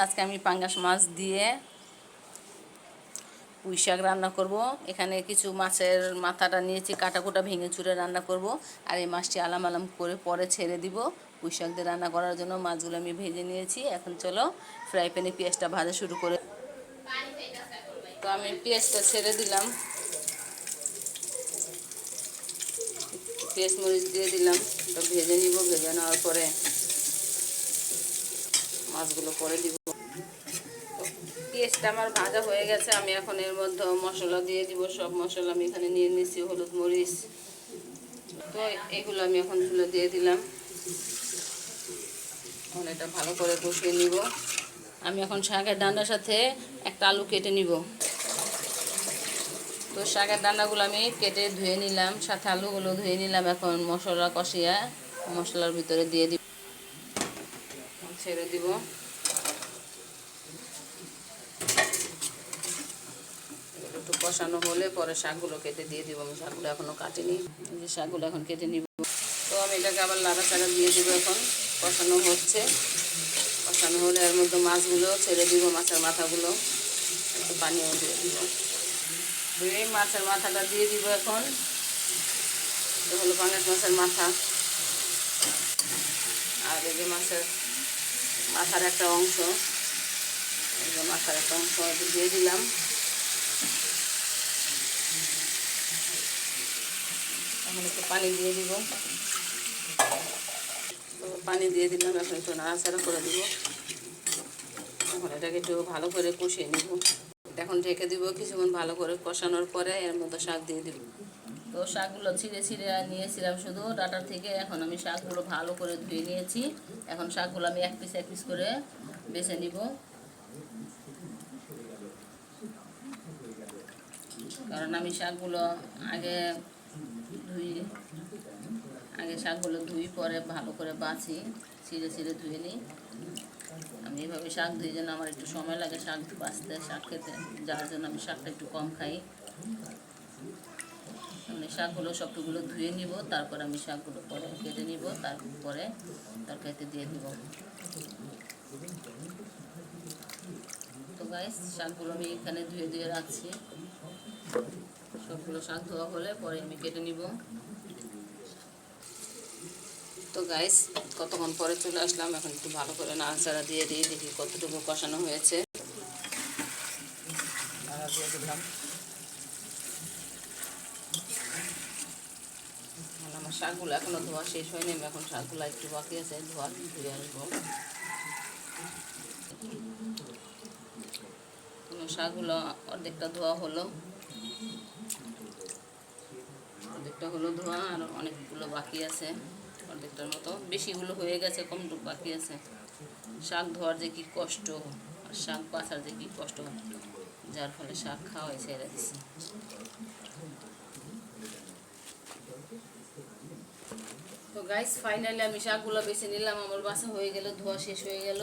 আজকে আমি পাঙ্গাস মাছ দিয়ে পুঁই শাক রান্না করব। এখানে কিছু মাছের মাথাটা নিয়েছি, কাটাকুটা ভেঙে চুরে রান্না করব। আর এই মাছটি আলাম আলাম করে পরে ছেড়ে দিব পুঁই শাক দিয়ে রান্না করার জন্য। মাছগুলো আমি ভেজে নিয়েছি। এখন চলো ফ্রাই প্যানে পেঁয়াজটা ভাজা শুরু করে। তো আমি পেঁয়াজটা ছেড়ে দিলাম, পেঁয়াজ মরিচ দিয়ে দিলাম। তো ভেজে নিব, ভেজে নেওয়ার পরে মাছগুলো পরে দিব। পেঁয়াজটা আমার ভাজা হয়ে গেছে। আমি এখন এর মধ্যে মশলা দিয়ে দিব। সব মশলা আমি এখানে নিয়ে নিচ্ছি, হলুদ মরিচ। তো এগুলো আমি এখন তুলে দিয়ে দিলাম। এখন এটা ভালো করে কষিয়ে নিব। আমি এখন শাকের ডাঁটার সাথে একটা আলু কেটে নিব। তো শাকের ডাঁটাগুলো আমি কেটে ধুয়ে নিলাম, সাথে আলুগুলো ধুয়ে নিলাম। এখন মশলা কষিয়ে মশলার ভিতরে দিয়ে দিব, ছেড়ে দিব। একটু কষানো হলে পরে শাকগুলো কেটে দিয়ে দিব। আমি শাকগুলো এখনও কাটিনি, এই যে শাকগুলো এখন কেটে নিব। তো আমি এটাকে আবার লাড়াচাড়া দিয়ে দিব। এখন কষানো হচ্ছে, কষানো হলে এর মধ্যে মাছগুলো ছেড়ে দিব, মাছের মাথাগুলো একটু পানিও দিয়ে দিব। এই মাছের মাথাটা দিয়ে দিব। এখন এটা হলো পাঙ্গাস মাছের মাথা। আর এই যে মাছের মাথার একটা অংশ, এই যে মাথার একটা অংশ দিয়ে দিলাম। এখন একটু পানি দিয়ে দিব। পানি দিয়ে দিলাম, এখন একটু নাড়াচাড়া করে দিব। এখন এটাকে একটু ভালো করে কষিয়ে নিব। এখন ঢেকে দিব। কিছুক্ষণ ভালো করে কষানোর পরে এর মধ্যে শাক দিয়ে দিব। তো শাকগুলো ছিঁড়ে ছিঁড়ে নিয়েছিলাম শুধু ডাঁটার থেকে। এখন আমি শাকগুলো ভালো করে ধুয়ে নিয়েছি। এখন শাকগুলো আমি এক পিস করে বেছে নিব, কারণ আমি শাকগুলো আগে শাকগুলো ধুই, পরে ভালো করে বাছি, ছিঁড়ে ছিঁড়ে ধুয়ে নিই। আমি এভাবে শাক ধুই যেন আমার একটু সময় লাগে শাক বাছতে, শাক খেতে, যার জন্য আমি শাকটা একটু কম খাই। আমি শাকগুলো সবগুলো ধুয়ে নিব, তারপর আমি শাকগুলো পরে কেটে নিব, তারপরে তরকারিতে দিয়ে দিব। তো গাইস, শাকগুলো আমি এখানে ধুয়ে ধুয়ে রাখছি। সবগুলো শাক ধোয়া হলে পরে আমি কেটে নিব। তো গাইস, কতক্ষণ পরে চলে আসলাম। এখন একটু ভালো করে নাড়াচাড়া দিয়ে দিই, দেখি কতটুকু কষানো হয়েছে। নাড়া দিয়ে দিলাম। আমার শাকগুলো এখনও ধোয়া শেষ হয়নি। আমি এখন শাকগুলো একটু বাকি আছে, ধুয়ে আসবো। শাকগুলো অর্ধেকটা ধোয়া হলো, অর্ধেকটা হলো ধোয়া, আর অনেকগুলো বাকি আছে। অর্ধেকটার মতো বেশিগুলো হয়ে গেছে, কমটুকু বাকি আছে। শাক ধোয়ার যে কি কষ্ট, আর শাক বাছার যে কি কষ্ট, যার ফলে শাক খাওয়াই ছেড়ে দিছি। তো গাইস, ফাইনালি আমি শাকগুলো বেছে নিলাম। আমার বাছা হয়ে গেল, ধোয়া শেষ হয়ে গেল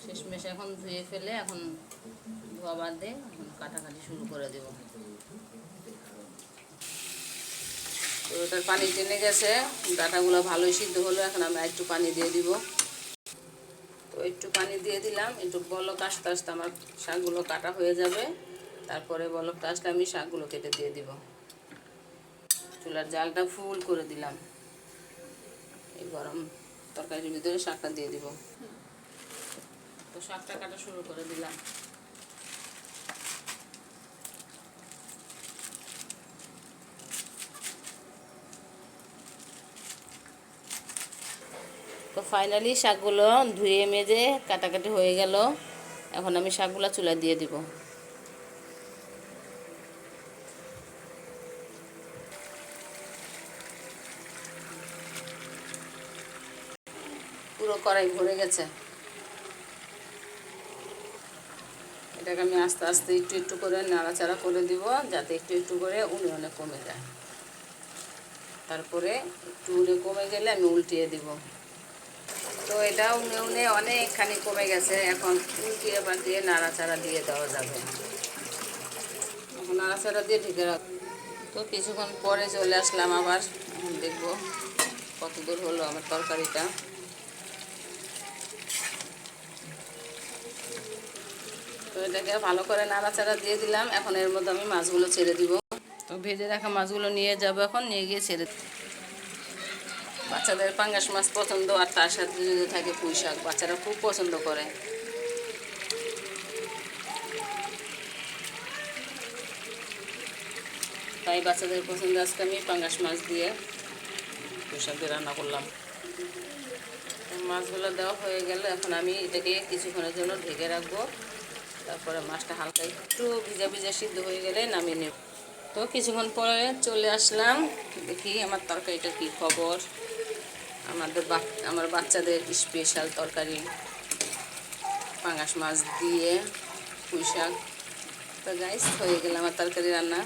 শেষমেশ। এখন ধুয়ে ফেলে এখন ধোয়া বাদ দিয়ে এখন কাটাকাটি শুরু করে দেব। তো ওটার পানি টেনে গেছে, ডাঁটাগুলো ভালোই সিদ্ধ হলো। এখন আমি একটু পানি দিয়ে দিব। তো একটু পানি দিয়ে দিলাম। একটু বলক আস্তে আস্তে আমার শাকগুলো কাটা হয়ে যাবে। তারপরে বলকটা আসলে আমি শাকগুলো কেটে দিয়ে দিব। চুলার জালটা ফুল করে দিলাম। এই গরম তরকারির ভিতরে শাকটা দিয়ে দিব। তো শাকটা কাটা শুরু করে দিলাম। তো ফাইনালি শাকগুলো ধুয়ে মেজে কাটাকাটি হয়ে গেল। এখন আমি শাকগুলো চুলা দিয়ে দিব। পুরো কড়াই ভরে গেছে। এটাকে আমি আস্তে আস্তে একটু একটু করে নাড়াচাড়া করে দিব, যাতে একটু একটু করে উনে কমে যায়। তারপরে একটু উনে কমে গেলে আমি উল্টিয়ে দিব। তো এটা উনে অনেকখানি কমে গেছে। এখন উল্টিয়ে পাল্টিয়ে নাড়াচাড়া দিয়ে দেওয়া যাবে। এখন নাড়াচাড়া দিয়ে ঢেকে রাখ। তো কিছুক্ষণ পরে চলে আসলাম আবার। এখন দেখবো কত দূর হলো আমার তরকারিটা। এটাকে ভালো করে নাড়াচাড়া দিয়ে দিলাম। এখন এর মধ্যে আমি মাছগুলো ছেড়ে দিব। তো ভেজে রাখা মাছগুলো নিয়ে যাব, এখন নিয়ে গিয়ে ছেড়ে। বাচ্চাদের পাঙ্গাস মাছ পছন্দ, আর তার সাথে যদি থাকে পুঁই শাক, বাচ্চারা খুব পছন্দ করে। তাই বাচ্চাদের পছন্দ আজকে আমি পাঙ্গাস মাছ দিয়ে পুঁই শাক দিয়ে রান্না করলাম। মাছগুলো দেওয়া হয়ে গেল, এখন আমি এটাকে কিছুক্ষণের জন্য ঢেকে রাখবো। তারপরে মাছটা হালকা একটু ভিজা ভিজা সিদ্ধ হয়ে গেলে নামিয়ে নেব। তো কিছুক্ষণ পরে চলে আসলাম, দেখি আমার তরকারিটা কী খবর। আমার বাচ্চাদের স্পেশাল তরকারি পাঙ্গাস মাছ দিয়ে পুঁই শাক। তো গাইস, হয়ে গেল আমার তরকারি রান্না।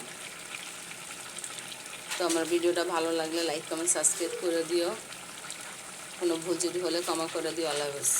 তো আমার ভিডিওটা ভালো লাগলে লাইক কমেন্ট সাবস্ক্রাইব করে দিও। কোনো ভুল যদি হলে ক্ষমা করে দিও। আল্লাহ হাফেজ।